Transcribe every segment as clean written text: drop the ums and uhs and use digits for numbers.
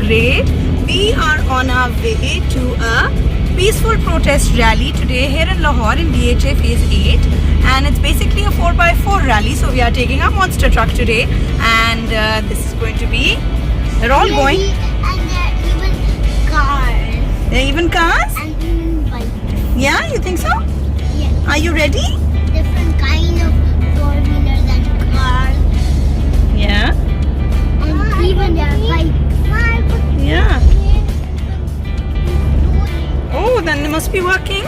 great. We are on our way to a peaceful protest rally today here in Lahore in DHA Phase 8, and it's basically a 4x4 rally. So we are taking a monster truck today, and this is going to be. They're all going. And there are even cars. There are even cars. And even bikes. Yeah, you think so? Yeah. Are you ready? Different kind of four-wheelers and cars. Yeah. And even there are bikes. Yeah. Oh, then they must be working.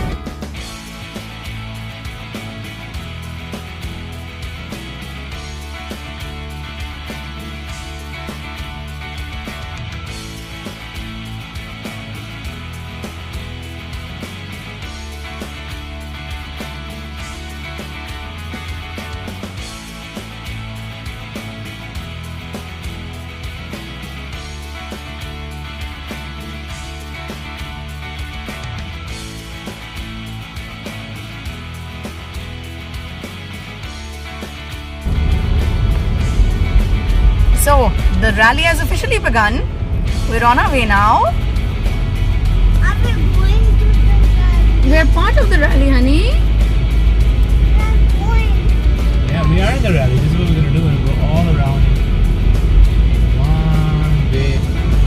So, the rally has officially begun. We're on our way now. Are we going to the rally? We're part of the rally, honey. We're going. Yeah, we are in the rally. This is what we're going to do. We're going to go all around in one big,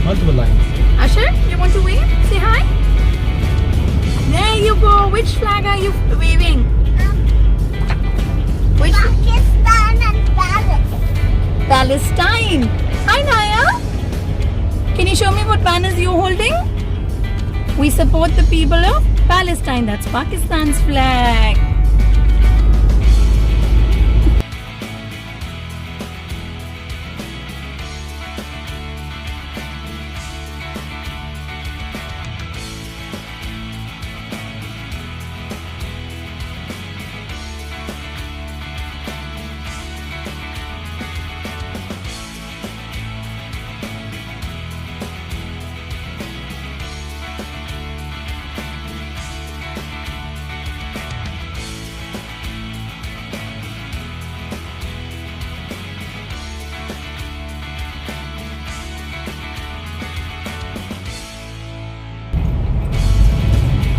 multiple lines. Asher, you want to wave? Say hi. There you go. Which flag are you waving? Which? Pakistan and Paris. Palestine. Hi, Naya. Can you show me what banners you're holding? We support the people of Palestine. That's Pakistan's flag.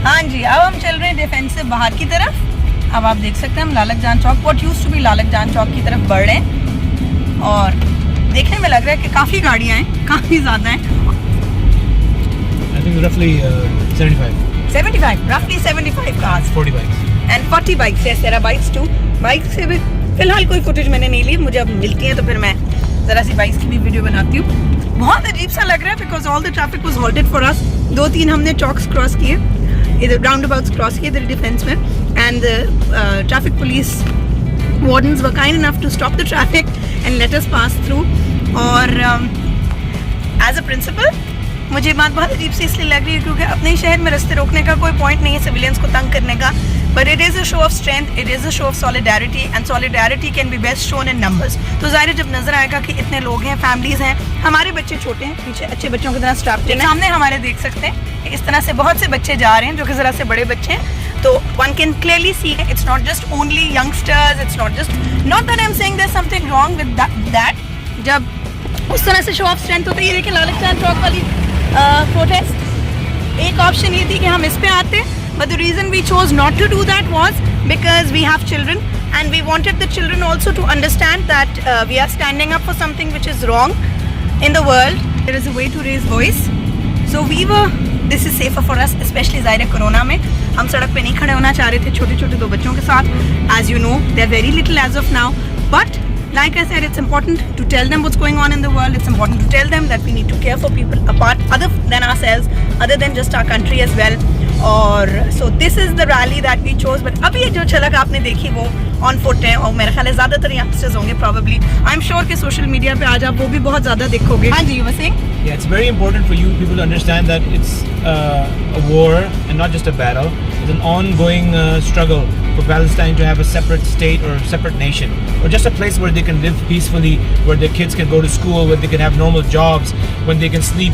हाँ जी, अब हम चल रहे हैं defence से बाहर की तरफ। अब आप देख सकते हैं हम लालक जान चौक, व्हाट यूज्ड टू बी लालक जान चौक की तरफ बढ़ रहे हैं, और देखने में लग रहा है कि काफ़ी गाड़ियाँ हैं, काफ़ी ज़्यादा हैं। I think roughly 75. roughly 75 cars 40 bikes. and 40 bikes. Yes, there are bikes too. Bike से भी फिलहाल कोई फुटेज मैंने नहीं ली, मुझे अब मिलती है तो फिर मैं ज़रा सी बाइक्स की भी वीडियो बनाती हूँ। बहुत अजीब सा लग रहा है because all the traffic was halted for us. 2-3 हमने चौक्स क्रॉस किए, इधर राउंड अबाउट्स क्रॉस किए इधर डिफेंस में, and traffic police wardens were kind enough to stop the traffic and let us pass through. और as a principal मुझे बात बहुत अजीब सी इसलिए लग रही है क्योंकि अपने ही शहर में रास्ते रोकने का कोई पॉइंट नहीं है सिविलियंस को तंग करने का, but it is a show off strength, it is a show off solidarity, and solidarity can be best shown in numbers. तो ज़ाहिर है जब नजर आएगा कि इतने लोग हैं, फैमिलीज हैं, हमारे बच्चे छोटे हैं, पीछे अच्छे बच्चों की तरह स्ट्रैप्ड हैं, सामने हमारे देख सकते हैं इस तरह से बहुत से बच्चे जा रहे हैं जो कि ज़रा से बड़े बच्चे हैं, तो one can clearly see it's not just only youngsters, it's not just, not that I am saying there is something wrong with that. जब उस तरह से शो ऑफ स्ट्रेंथ होता है, ये देखिए लालक चांद चौक वाली प्रोटेस्ट, एक ऑप्शन ये थी कि हम इस पे आते, but the reason we chose not to do that was because we have children and we wanted the children also to understand that we are standing up for something which is wrong in the world. There is a way to raise voice, so we were, this is safer for us, especially ज़ाहिर corona में हम सड़क पे नहीं खड़े होना चाह रहे थे छोटे छोटे 2 बच्चों के साथ। as you know they are very little as of now, but like I said, it's important to tell them what's going on in the world. It's important to tell them that we need to care for people apart, other than ourselves, other than just our country as well. और so this is the rally that we chose. But अभी ये जो झलक आपने देखी वो on foot है, और मेरा ख्याल है ज़्यादातर youngsters होंगे probably. I'm sure कि social media पे आज आप वो भी बहुत ज़्यादा देखोगे। हाँ जी, you were saying? Yeah, it's very important for you people to understand that it's a war and not just a battle. It's an ongoing struggle for Palestine to have a separate state or a separate nation, or just a place where they can live peacefully, where their kids can go to school, where they can have normal jobs, when they can sleep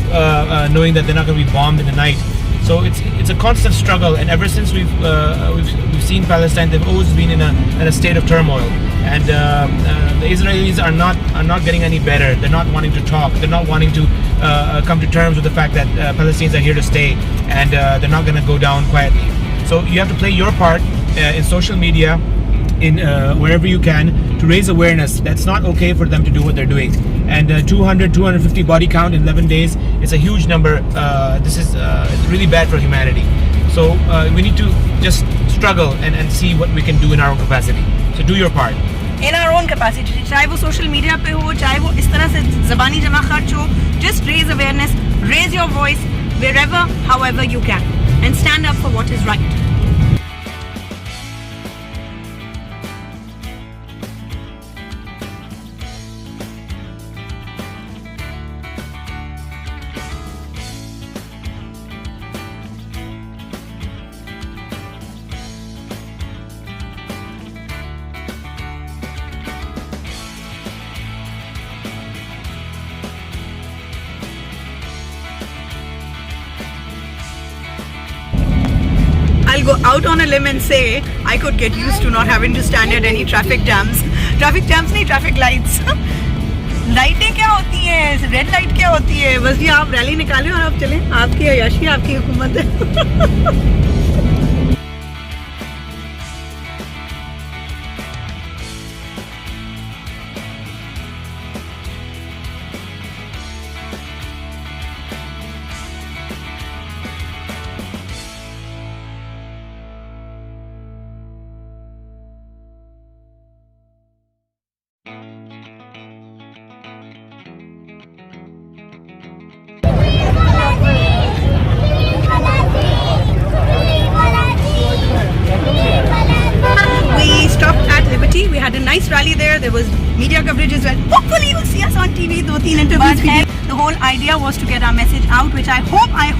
knowing that they're not going to be bombed in the night. So it's a constant struggle, and ever since we've seen Palestine, they've always been in a state of turmoil. And the Israelis are not getting any better. They're not wanting to talk. They're not wanting to come to terms with the fact that Palestinians are here to stay, and they're not going to go down quietly. So you have to play your part in social media, in wherever you can, to raise awareness. That's not okay for them to do what they're doing. And 250 body count in 11 days is a huge number. This is it's really bad for humanity. So we need to just struggle and see what we can do in our own capacity. So do your part. In our own capacity, चाहे वो social media पे हो, चाहे वो इस तरह से ज़बानी जमा खर्च हो, just raise awareness, raise your voice wherever, however you can, and stand up for what is right. I'll go out on a limb and say I could get used to not having to stand at any traffic jams. Traffic jams नहीं, traffic lights. लाइटें क्या होती हैं, red light क्या होती है, बस ये आप रैली निकालें और आप चलें, आपकी अयाशी आपकी हुकूमत है. We had a nice rally there. There was media coverage as well. Hopefully you'll see us on TV. 2-3 interviews. The whole idea was to get our message out, which I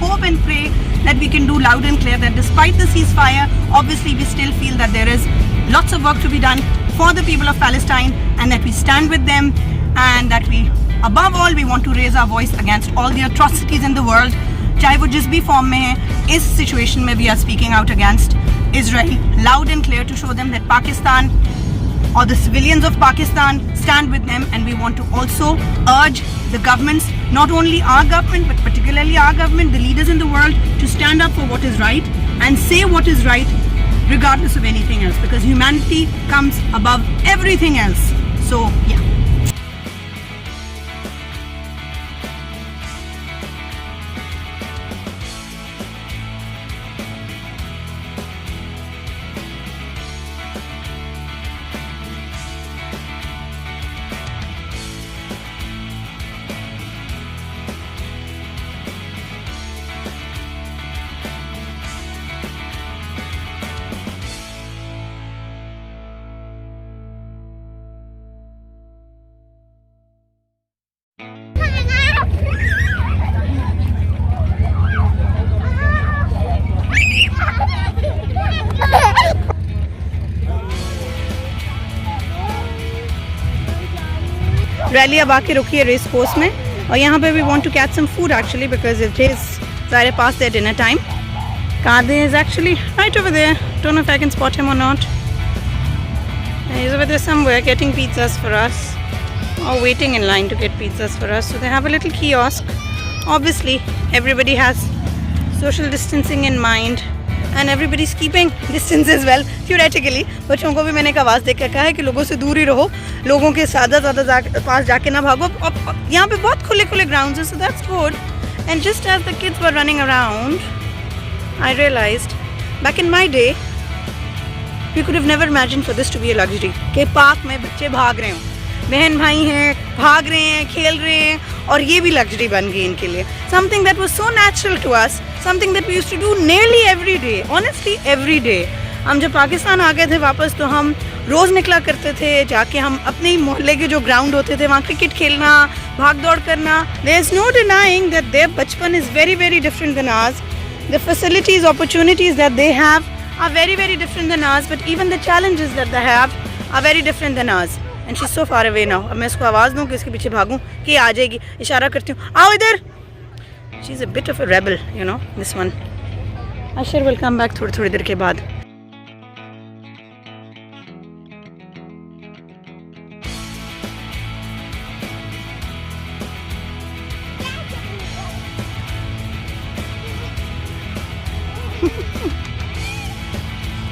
hope and pray that we can do loud and clear, that despite the ceasefire, obviously we still feel that there is lots of work to be done for the people of Palestine, and that we stand with them, and that we, above all, we want to raise our voice against all the atrocities in the world. चाहे वो जिस भी form में है, इस situation में we are speaking out against Israel loud and clear to show them that Pakistan, or the civilians of Pakistan, stand with them. And we want to also urge the governments, not only our government but particularly our government, the leaders in the world, to stand up for what is right and say what is right regardless of anything else, because humanity comes above everything else. So yeah. Rally अब आके रुकी है race course में, और यहाँ पे we want to catch some food actually, because it is ज़ाहिर past their dinner time. Kade is actually right over there. Don't know if I can spot him or not. He's over there somewhere getting pizzas for us, or waiting in line to get pizzas for us. So they have a little kiosk. Obviously everybody has social distancing in mind, and everybody's keeping distance as well, theoretically. बच्चों को भी मैंने एक आवाज़ देकर कहा है कि लोगों से दूर ही रहो, लोगों के ज़्यादा पास जाके ना भागो. अब यहाँ पे बहुत खुले ग्राउंड्स हैं, so that's good. And just as the kids were running around, I realized back in my day we could have never imagined for this to be a luxury. कि पार्क में बच्चे भाग रहे हों, बहन भाई हैं, भाग रहे हैं, खेल रहे हैं, और ये भी लग्जरी बन गई इनके लिए. Something that was so natural to us, something that we used to do nearly every day, honestly every day. हम जब पाकिस्तान आ गए थे वापस, तो हम रोज़ निकला करते थे, जाके हम अपने ही मोहल्ले के जो ग्राउंड होते थे वहाँ क्रिकेट खेलना, भाग दौड़ करना. There is no denying that their बचपन is very very different than ours. The facilities, opportunities that they have are very very different than ours, but even the challenges that they have are very different than ours. And she's so far away now. अब मैं इसको आवाज़ दूँ कि इसके पीछे भागूँ कि आ जाएगी. इशारा करती हूँ, आओ इधर. She's a bit of a rebel, you know, this one. Ashir will come back थोड़ी देर के बाद.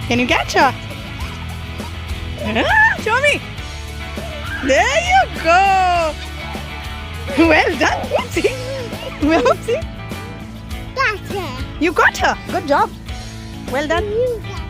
Can you catch her? Show me. There you go. Well done, Whoopsie. Whoopsie. That's it. You got her. Good job. Well done. You got